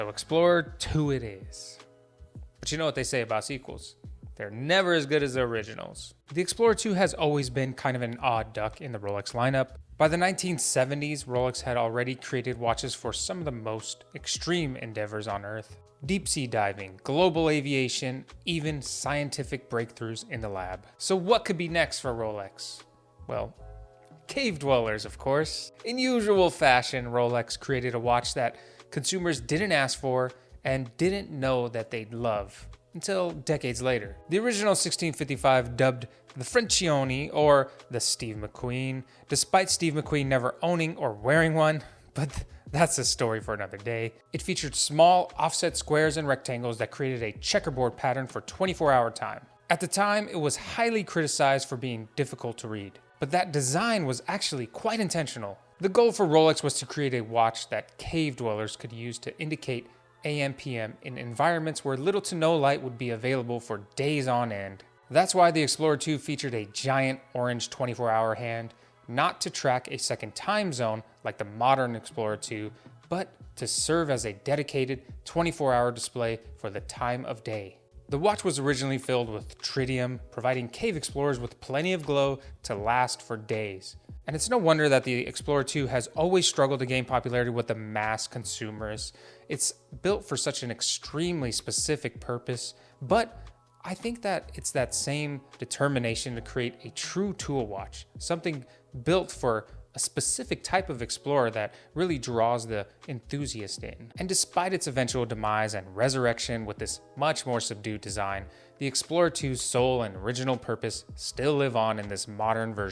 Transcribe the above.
So Explorer 2 it is. But you know what they say about sequels. They're never as good as the originals. The Explorer 2 has always been kind of an odd duck in the Rolex lineup. By the 1970s, Rolex had already created watches for some of the most extreme endeavors on Earth. Deep sea diving, global aviation, even scientific breakthroughs in the lab. So what could be next for Rolex? Well, cave dwellers, of course. In usual fashion, Rolex created a watch that consumers didn't ask for and didn't know that they'd love until decades later. The original 1655, dubbed the Frencioni or the Steve McQueen, despite Steve McQueen never owning or wearing one, but that's a story for another day. It featured small offset squares and rectangles that created a checkerboard pattern for 24-hour time. At the time, it was highly criticized for being difficult to read, but that design was actually quite intentional. The goal for Rolex was to create a watch that cave dwellers could use to indicate AM/PM in environments where little to no light would be available for days on end. That's why the Explorer 2 featured a giant orange 24-hour hand, not to track a second time zone like the modern Explorer 2, but to serve as a dedicated 24-hour display for the time of day. The watch was originally filled with tritium, providing cave explorers with plenty of glow to last for days. And it's no wonder that the Explorer 2 has always struggled to gain popularity with the mass consumers. It's built for such an extremely specific purpose, but I think that it's that same determination to create a true tool watch, something built for a specific type of explorer that really draws the enthusiast in. And despite its eventual demise and resurrection with this much more subdued design, the Explorer 2's soul and original purpose still live on in this modern version.